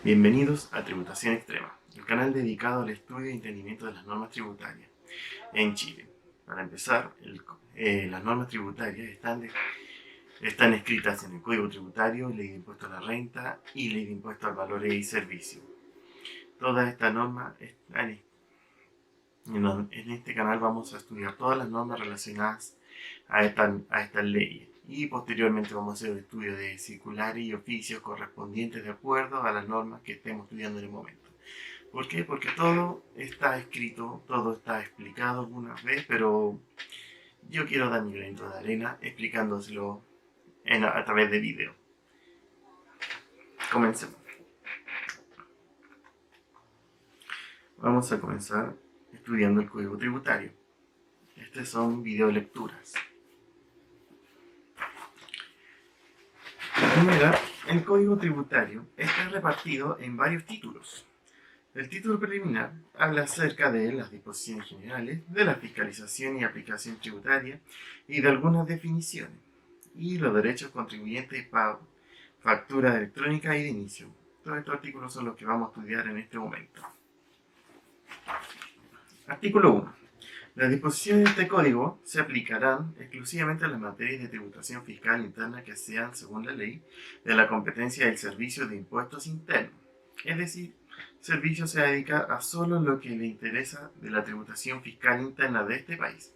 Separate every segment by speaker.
Speaker 1: Bienvenidos a Tributación Extrema, el canal dedicado al estudio y entendimiento de las normas tributarias en Chile. Para empezar, las normas tributarias están escritas en el Código Tributario, Ley de Impuesto a la Renta y Ley de Impuesto al Valor y Servicio. Todas estas normas están en este canal vamos a estudiar todas las normas relacionadas a estas leyes y posteriormente vamos a hacer un estudio de circulares y oficios correspondientes de acuerdo a las normas que estemos estudiando en el momento. ¿Por qué? Porque todo está escrito, todo está explicado alguna vez, pero yo quiero dar mi granito de arena explicándoselo a través de video. Comencemos. Vamos a comenzar estudiando el Código Tributario. Estas son videolecturas. Primero, el Código Tributario está repartido en varios títulos. El título preliminar habla acerca de las disposiciones generales, de la fiscalización y aplicación tributaria y de algunas definiciones, y los derechos contribuyentes, pago, factura electrónica y de inicio. Todos estos artículos son los que vamos a estudiar en este momento. Artículo 1. Las disposiciones de este código se aplicarán exclusivamente a las materias de tributación fiscal interna que sean, según la ley, de la competencia del Servicio de Impuestos Internos. Es decir, el servicio se dedica a solo lo que le interesa de la tributación fiscal interna de este país.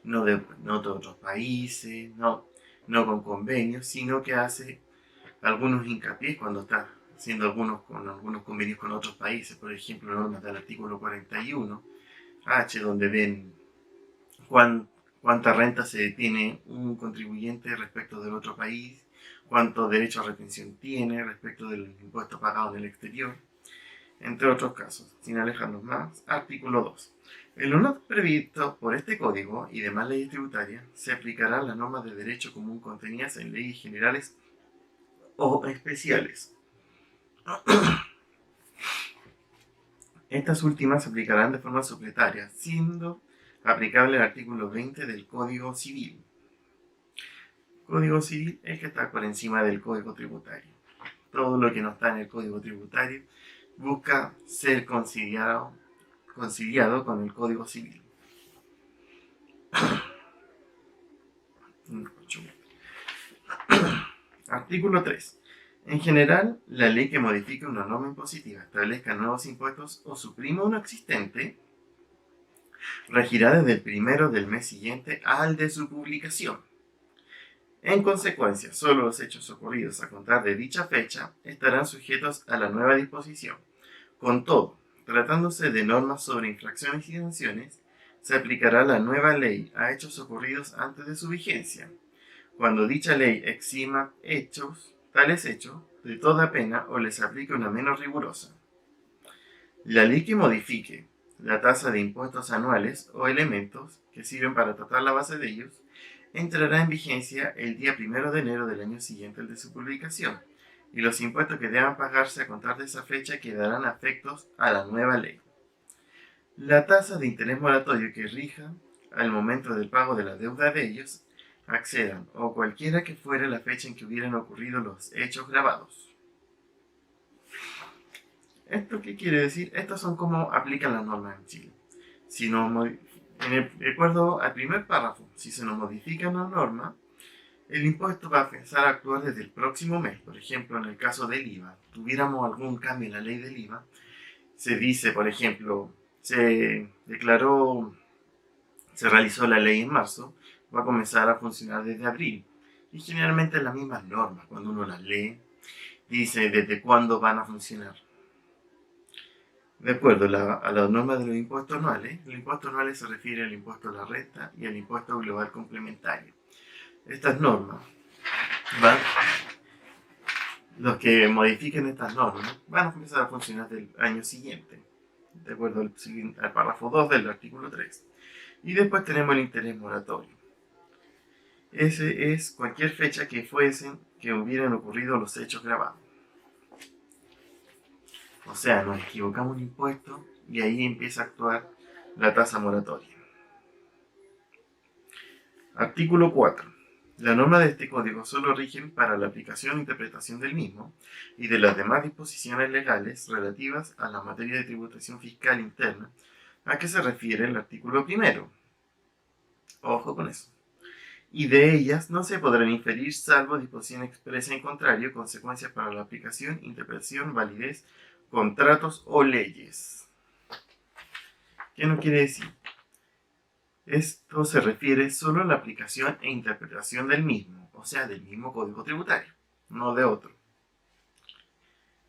Speaker 1: No de otros países, no con convenios, sino que hace algunos hincapiés cuando está haciendo algunos convenios con otros países. Por ejemplo, normas del artículo 41 H, donde ven cuánta renta se tiene un contribuyente respecto del otro país, cuánto derecho a retención tiene respecto del impuesto pagado en el exterior, entre otros casos. Sin alejarnos más, artículo 2. En lo no previsto por este código y demás leyes tributarias, se aplicarán las normas de derecho común contenidas en leyes generales o especiales. Estas últimas se aplicarán de forma supletaria, siendo aplicable el artículo 20 del Código Civil. Código Civil es que está por encima del Código Tributario. Todo lo que no está en el Código Tributario busca ser conciliado con el Código Civil. Artículo 3. En general, la ley que modifique una norma impositiva, establezca nuevos impuestos o suprima uno existente, regirá desde el primero del mes siguiente al de su publicación. En consecuencia, solo los hechos ocurridos a contar de dicha fecha estarán sujetos a la nueva disposición. Con todo, tratándose de normas sobre infracciones y sanciones, se aplicará la nueva ley a hechos ocurridos antes de su vigencia, cuando dicha ley exima tales hechos de toda pena o les aplique una menos rigurosa. La ley que modifique la tasa de impuestos anuales o elementos que sirven para tratar la base de ellos entrará en vigencia el día 1 de enero del año siguiente al de su publicación, y los impuestos que deban pagarse a contar de esa fecha quedarán afectos a la nueva ley. La tasa de interés moratorio que rija al momento del pago de la deuda de ellos accedan, o cualquiera que fuera la fecha en que hubieran ocurrido los hechos grabados. ¿Esto qué quiere decir? Estos son como aplican las normas en Chile. De acuerdo al primer párrafo, si se nos modifica una norma, el impuesto va a empezar a actuar desde el próximo mes. Por ejemplo, en el caso del IVA, tuviéramos algún cambio en la ley del IVA, se dice, por ejemplo, se realizó la ley en marzo, va a comenzar a funcionar desde abril. Y generalmente las mismas normas, cuando uno las lee, dice desde cuándo van a funcionar. De acuerdo a las normas de los impuestos anuales se refiere al impuesto a la renta y al impuesto global complementario. Estas normas los que modifiquen estas normas van a comenzar a funcionar del año siguiente, de acuerdo al párrafo 2 del artículo 3. Y después tenemos el interés moratorio. Ese es cualquier fecha que hubieran ocurrido los hechos grabados. O sea, nos equivocamos un impuesto y ahí empieza a actuar la tasa moratoria. Artículo 4. La norma de este código solo rigen para la aplicación e interpretación del mismo y de las demás disposiciones legales relativas a la materia de tributación fiscal interna a que se refiere el artículo primero. Ojo con eso. Y de ellas no se podrán inferir salvo disposición expresa en contrario, consecuencias para la aplicación, interpretación, validez, contratos o leyes. ¿Qué no quiere decir? Esto se refiere solo a la aplicación e interpretación del mismo, o sea, del mismo código tributario, no de otro,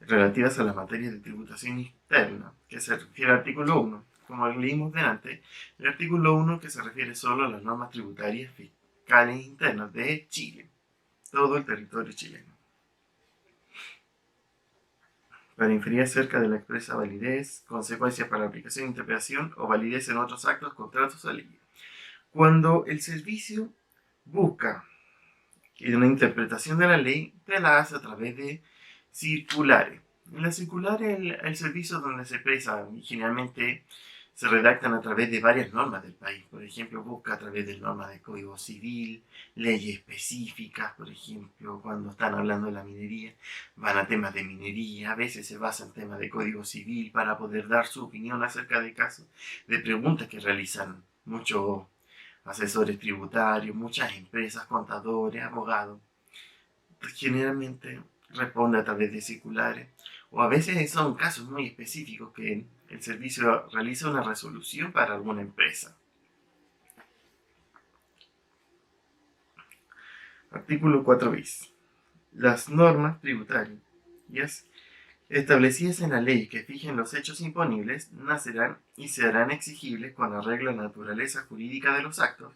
Speaker 1: relativas a la materia de tributación interna, que se refiere al artículo 1. Como leímos delante, el artículo 1 que se refiere solo a las normas tributarias fiscales internas de Chile, todo el territorio chileno. Para inferir acerca de la expresa validez, consecuencias para la aplicación, interpretación o validez en otros actos, contratos o leyes. Cuando el servicio busca una interpretación de la ley, te la hace a través de circulares. En las circulares, el servicio donde se expresa generalmente se redactan a través de varias normas del país. Por ejemplo, busca a través de normas del Código Civil, leyes específicas, por ejemplo, cuando están hablando de la minería, van a temas de minería, a veces se basa en temas de Código Civil para poder dar su opinión acerca de casos, de preguntas que realizan muchos asesores tributarios, muchas empresas, contadores, abogados. Generalmente responde a través de circulares o a veces son casos muy específicos que el servicio realiza una resolución para alguna empresa. Artículo 4 bis. Las normas tributarias establecidas en la ley que fijen los hechos imponibles nacerán y se harán exigibles con arreglo a la naturaleza jurídica de los actos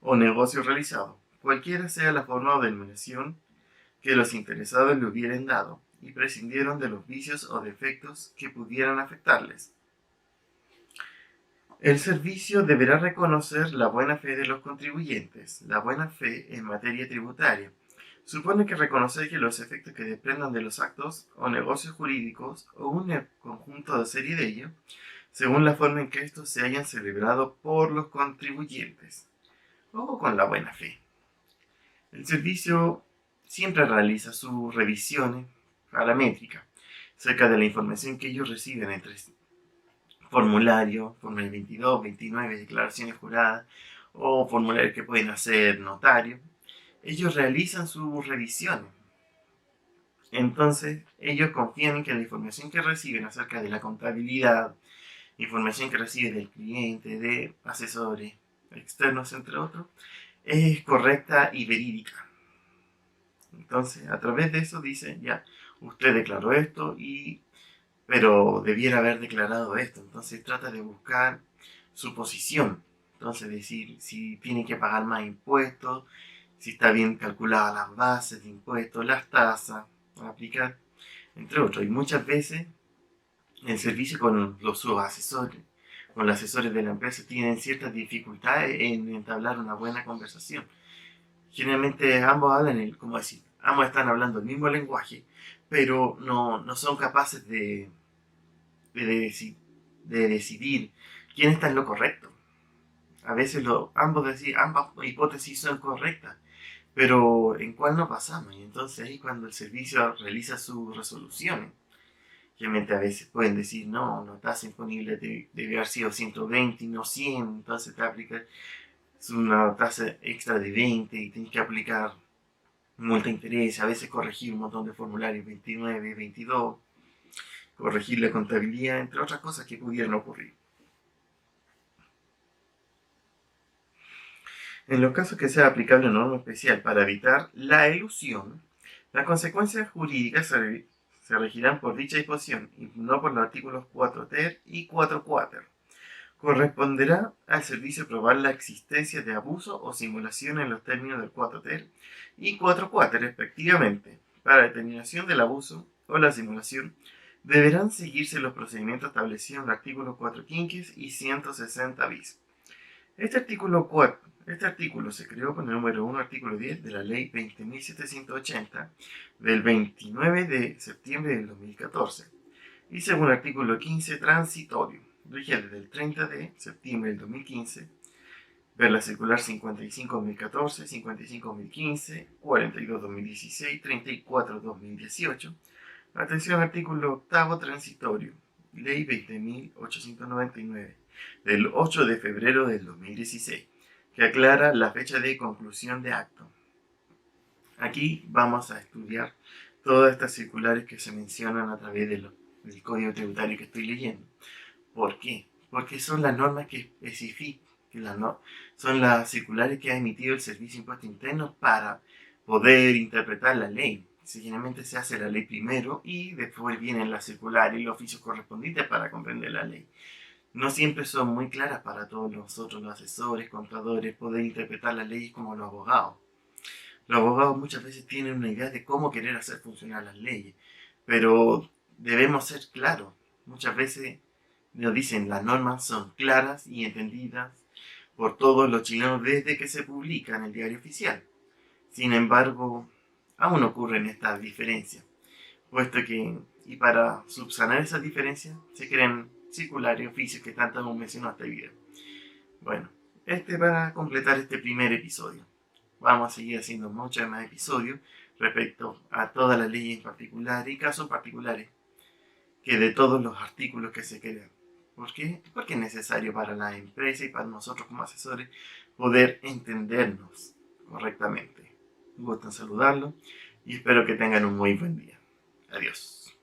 Speaker 1: o negocios realizados, cualquiera sea la forma o denominación que los interesados le hubieran dado, y prescindieron de los vicios o defectos que pudieran afectarles. El servicio deberá reconocer la buena fe de los contribuyentes. La buena fe en materia tributaria supone que reconocer que los efectos que desprendan de los actos o negocios jurídicos o un conjunto de serie de ellos, según la forma en que estos se hayan celebrado por los contribuyentes. Ojo con la buena fe. El servicio siempre realiza sus revisiones paramétricas acerca de la información que ellos reciben entre formulario 22, 29, declaraciones juradas o formularios que pueden hacer notarios. Ellos realizan sus revisiones. Entonces, ellos confían en que la información que reciben acerca de la contabilidad, información que reciben del cliente, de asesores externos, entre otros, es correcta y verídica. Entonces, a través de eso dice, ya, usted declaró esto, pero debiera haber declarado esto. Entonces trata de buscar su posición. Entonces decir si tiene que pagar más impuestos, si está bien calculadas las bases de impuestos, las tasas a aplicar, entre otros. Y muchas veces el servicio con sus asesores, con los asesores de la empresa, tienen ciertas dificultades en entablar una buena conversación. Generalmente ambos hablan, ¿cómo decir? Ambos están hablando el mismo lenguaje, pero no son capaces de decidir quién está en lo correcto. A veces ambas hipótesis son correctas, pero ¿en cuál no pasamos? Y entonces ahí cuando el servicio realiza sus resoluciones, realmente a veces pueden decir, no, la tasa imponible debe haber sido 120 y no 100, entonces te aplica una tasa extra de 20 y tienes que aplicar multa de interés, a veces corregir un montón de formularios 29, 22, corregir la contabilidad, entre otras cosas que pudieran ocurrir. En los casos que sea aplicable una norma especial para evitar la elusión, las consecuencias jurídicas se regirán por dicha disposición y no por los artículos 4 ter y 4 quater. Corresponderá al servicio probar la existencia de abuso o simulación en los términos del 4 ter y 4 quater respectivamente. Para determinación del abuso o la simulación, deberán seguirse los procedimientos establecidos en el artículo 4 quinques y 160 bis. Este artículo se creó con el número 1, artículo 10 de la Ley 20.780 del 29 de septiembre del 2014 y según el artículo 15 transitorio, rige desde el 30 de septiembre del 2015 ver la circular 55-2014, 55-2015, 42-2016, 34-2018. Atención, artículo octavo transitorio, ley 20.899, del 8 de febrero del 2016, que aclara la fecha de conclusión de acto. Aquí vamos a estudiar todas estas circulares que se mencionan a través del código tributario que estoy leyendo. ¿Por qué? Porque son las normas que especifican, son las circulares que ha emitido el Servicio de Impuestos Internos para poder interpretar la ley. Generalmente se hace la ley primero y después vienen las circulares y los oficios correspondientes para comprender la ley. No siempre son muy claras para todos nosotros, los asesores, contadores, poder interpretar las leyes como los abogados. Los abogados muchas veces tienen una idea de cómo querer hacer funcionar las leyes, pero debemos ser claros. Muchas veces nos dicen las normas son claras y entendidas por todos los chilenos desde que se publica en el diario oficial. Sin embargo, aún ocurren estas diferencias, puesto que, y para subsanar esas diferencias, se crean circulares y oficios que tanto hemos mencionado hasta el video. Bueno, para completar este primer episodio. Vamos a seguir haciendo muchos más episodios respecto a todas las leyes en particular y casos particulares que de todos los artículos que se crean. ¿Por qué? Porque es necesario para la empresa y para nosotros como asesores poder entendernos correctamente. Un gusto en saludarlo y espero que tengan un muy buen día. Adiós.